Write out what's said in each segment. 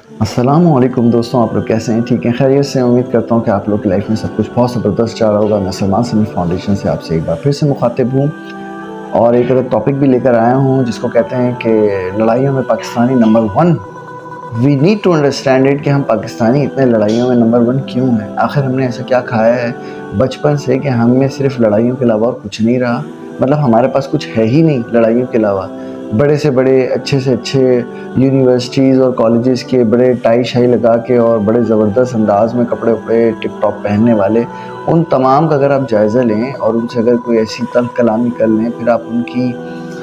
अस्सलामुअलैकुम दोस्तों, आप लोग कैसे हैं? ठीक हैं, खैरियत से? उम्मीद करता हूं कि आप लोग की लाइफ में सब कुछ बहुत ज़बरदस्त चल रहा होगा। मैं सलमान समी फाउंडेशन से आपसे एक बार फिर से मुखातिब हूं और एक अलग टॉपिक भी लेकर आया हूं जिसको कहते हैं कि लड़ाइयों में Pakistani number 1। We need to understand it कि हम पाकिस्तानी इतने लड़ाइयों में नंबर 1 क्यों हैं? आखिर हमने ऐसा क्या खाया है बचपन से कि हम में सिर्फ लड़ाइयों के अलावा और कुछ नहीं रहा? मतलब हमारे पास कुछ है ही नहीं लड़ाइयों के अलावा। बड़े से बड़े, अच्छे से अच्छे यूनिवर्सिटीज़ और कॉलेजेस के बड़े टाई शाई लगा के और बड़े ज़बरदस्त अंदाज में कपड़े वपड़े टिप टॉप पहनने वाले, उन तमाम का अगर आप जायज़ा लें और उनसे अगर कोई ऐसी तल्ख़ कलामी कर लें, फिर आप उनकी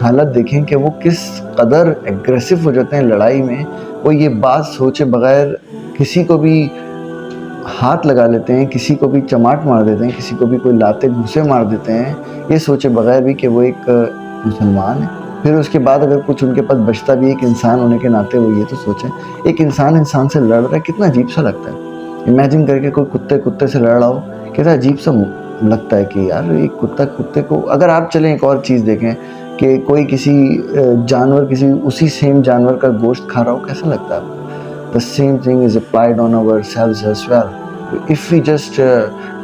हालत देखें कि वो किस कदर एग्रेसिव हो जाते हैं लड़ाई में। वो ये बात सोचे बग़ैर किसी को भी हाथ लगा लेते हैं, किसी को भी चमाट मार देते हैं, किसी को भी कोई लाते घूंसे मार देते हैं, ये सोचे बग़ैर भी कि वो एक मुसलमान है। फिर उसके बाद अगर कुछ उनके पास बचता भी एक इंसान होने के नाते, वो ये तो सोचें, एक इंसान इंसान से लड़ रहा है, कितना अजीब सा लगता है। इमेजिन करके कोई कुत्ते से लड़ रहा हो, कितना अजीब सा लगता है कि यार एक कुत्ता कुत्ते को। अगर आप चलें एक और चीज़ देखें कि कोई किसी जानवर, किसी उसी सेम जानवर का गोश्त खा रहा हो, कैसा लगता है आपको? The same thing is applied on ourselves as well. If we just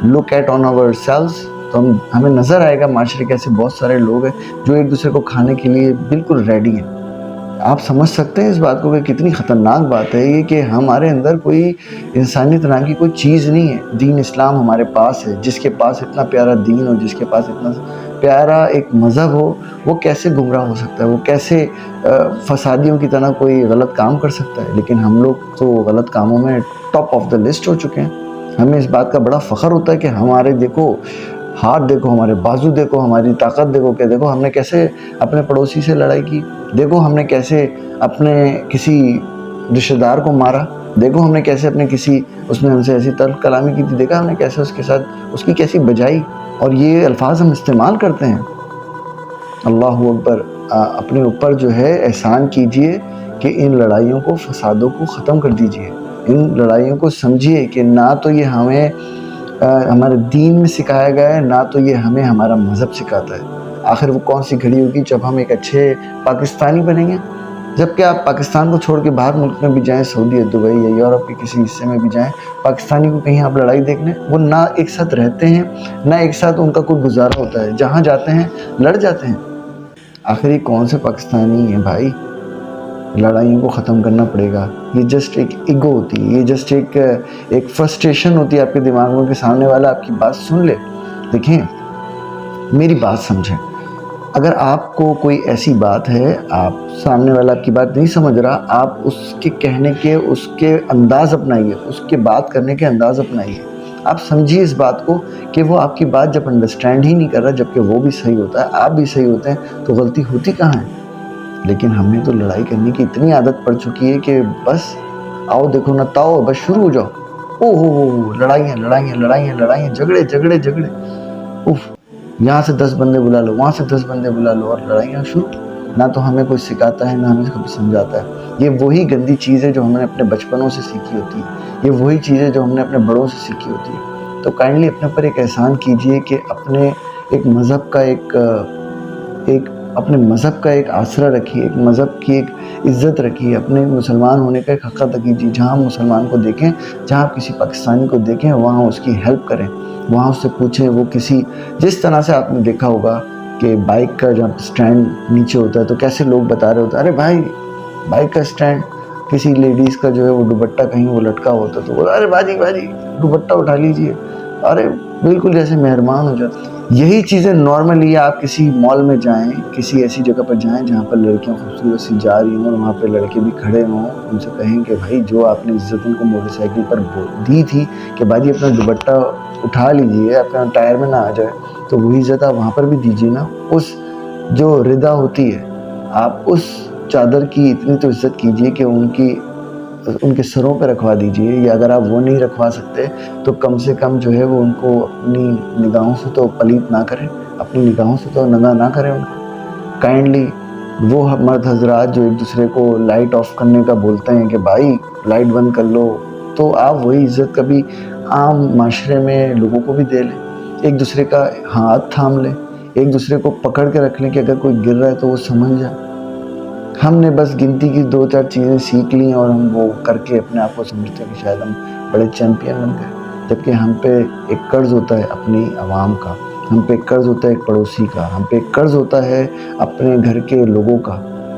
look at on ourselves, तो हमें नज़र आएगा माशरे के ऐसे बहुत सारे लोग हैं जो एक दूसरे को खाने के लिए बिल्कुल रेडी हैं। आप समझ सकते हैं इस बात को कि कितनी ख़तरनाक बात है ये कि हमारे अंदर कोई इंसानियत नाम की कोई चीज़ नहीं है। दीन इस्लाम हमारे पास है, जिसके पास इतना प्यारा दीन हो, जिसके पास इतना प्यारा एक मज़हब हो, वो कैसे गुमराह हो सकता है? वो कैसे फसादियों की तरह कोई गलत काम कर सकता है? लेकिन हम लोग तो गलत कामों में टॉप ऑफ द लिस्ट हो चुके हैं। हमें इस बात का बड़ा फ़ख्र होता है कि हमारे देखो हाथ, देखो हमारे बाजू, देखो हमारी ताकत, देखो कि देखो हमने कैसे अपने पड़ोसी से लड़ाई की, देखो हमने कैसे अपने किसी रिश्तेदार को मारा, देखो हमने कैसे अपने किसी, उसने हमसे ऐसी तल्ख़ कलामी की थी, देखा हमने कैसे उसके साथ उसकी कैसी बजाई। और ये अल्फाज हम इस्तेमाल करते हैं। अल्लाहु अकबर। अपने ऊपर जो है एहसान कीजिए कि इन लड़ाइयों को, फसादों को ख़त्म कर दीजिए। इन लड़ाइयों को समझिए कि ना तो ये हमें हमारे दीन में सिखाया गया है, ना तो ये हमें हमारा मज़हब सिखाता है। आखिर वो कौन सी घड़ी होगी जब हम एक अच्छे पाकिस्तानी बनेंगे? जबकि आप पाकिस्तान को छोड़ के बाहर मुल्क में भी जाएँ, सऊदी, दुबई या यूरोप के किसी हिस्से में भी जाएँ, पाकिस्तानी को कहीं आप लड़ाई देख लें, वो ना एक साथ रहते हैं, ना एक साथ उनका कोई गुजारा होता है। जहाँ जाते हैं लड़ जाते हैं। आखिर ये कौन से पाकिस्तानी हैं भाई? लड़ाइयों को ख़त्म करना पड़ेगा। ये जस्ट एक ईगो होती है, ये जस्ट एक फ्रस्ट्रेशन होती है आपके दिमाग में कि सामने वाला आपकी बात सुन ले। देखें, मेरी बात समझें। अगर आपको कोई ऐसी बात है, आप सामने वाला आपकी बात नहीं समझ रहा, आप उसके कहने के, उसके अंदाज़ अपनाइए, उसके बात करने के अंदाज़ अपनाइए। आप समझिए इस बात को कि वो आपकी बात जब अंडरस्टैंड ही नहीं कर रहा, जबकि वो भी सही होता है, आप भी सही होते हैं, तो गलती होती कहाँ है? लेकिन हमें तो लड़ाई करने की इतनी आदत पड़ चुकी है कि बस आओ देखो ना ताओ, बस शुरू हो जाओ। ओहो, लड़ाइयाँ लड़ाइयाँ लड़ाइयाँ लड़ाइयाँ, झगड़े झगड़े झगड़े। उफ, यहाँ से 10 बंदे बुला लो, वहाँ से 10 बंदे बुला लो और लड़ाइयाँ शुरू। ना तो हमें कोई सिखाता है, ना हमें कभी समझाता है। ये वही गंदी चीज़ है जो हमने अपने बचपनों से सीखी होती है। ये वही चीज़ है जो हमने अपने बड़ों से सीखी होती है। तो काइंडली अपने ऊपर एक एहसान कीजिए कि अपने एक मज़हब का अपने मज़हब का एक आसरा रखिए, एक मज़हब की एक इज़्ज़त रखिए, अपने मुसलमान होने का एक हक़ अदा कीजिए। जहाँ मुसलमान को देखें, जहाँ आप किसी पाकिस्तानी को देखें, वहाँ उसकी हेल्प करें, वहाँ उससे पूछें। वो किसी, जिस तरह से आपने देखा होगा कि बाइक का जब स्टैंड नीचे होता है तो कैसे लोग बता रहे होते हैं, अरे भाई बाइक का स्टैंड, किसी लेडीज़ का जो है वो दुपट्टा कहीं वो लटका होता तो बोला, अरे बाजी बाजी दुपट्टा उठा लीजिए। अरे बिल्कुल जैसे मेहरबान हो जाते। यही चीज़ें नॉर्मली आप किसी मॉल में जाएं, किसी ऐसी जगह पर जाएं जहाँ पर लड़कियाँ खूबसूरत सी जा रही हों और वहाँ पे लड़के भी खड़े हों, उनसे कहें कि भाई जो आपने इज़्ज़त उनको मोटरसाइकिल पर दी थी कि बाजी अपना दुपट्टा उठा लीजिए, अपना टायर में ना आ जाए, तो वही इज़्ज़त आप वहाँ पर भी दीजिए ना। उस जो रिदा होती है, आप उस चादर की इतनी तो इज़्ज़त कीजिए कि उनके सरों पे रखवा दीजिए। या अगर आप वो नहीं रखवा सकते तो कम से कम जो है वो उनको अपनी निगाहों से तो पलीत ना करें, अपनी निगाहों से तो नंगा ना करें उनको। काइंडली वो मर्द हजरात जो एक दूसरे को लाइट ऑफ करने का बोलते हैं कि भाई लाइट बंद कर लो, तो आप वही इज़्ज़त कभी आम माशरे में लोगों को भी दे लें। एक दूसरे का हाथ थाम लें, एक दूसरे को पकड़ के रख लें कि अगर कोई गिर रहा है तो वो समझ जाए। ہم نے بس گنتی کی 2-4 چیزیں سیکھ لی اور ہم وہ کر کے اپنے آپ کو سمجھتے ہیں کہ شاید ہم بڑے چیمپئن بن گئے، جبکہ ہم پہ ایک قرض ہوتا ہے اپنی عوام کا، ہم پہ ایک قرض ہوتا ہے ایک پڑوسی کا، ہم پہ ایک قرض ہوتا ہے اپنے گھر کے لوگوں کا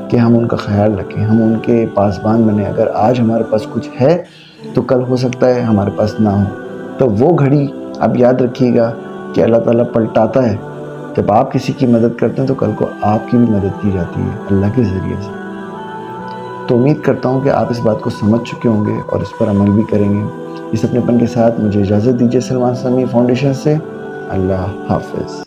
کہ ہم ان کا خیال رکھیں، ہم ان کے پاسبان بنیں۔ اگر آج ہمارے پاس کچھ ہے تو کل ہو سکتا ہے ہمارے پاس نہ ہو، تو وہ گھڑی آپ یاد رکھیے گا کہ اللہ تعالیٰ پلٹاتا ہے۔ جب آپ کسی کی مدد کرتے ہیں تو کل کو آپ کی بھی مدد کی جاتی ہے اللہ کے ذریعے سے۔ تو امید کرتا ہوں کہ آپ اس بات کو سمجھ چکے ہوں گے اور اس پر عمل بھی کریں گے۔ اس اپنے پن کے ساتھ مجھے اجازت دیجیے سلمان سمیع فاؤنڈیشن سے۔ اللہ حافظ۔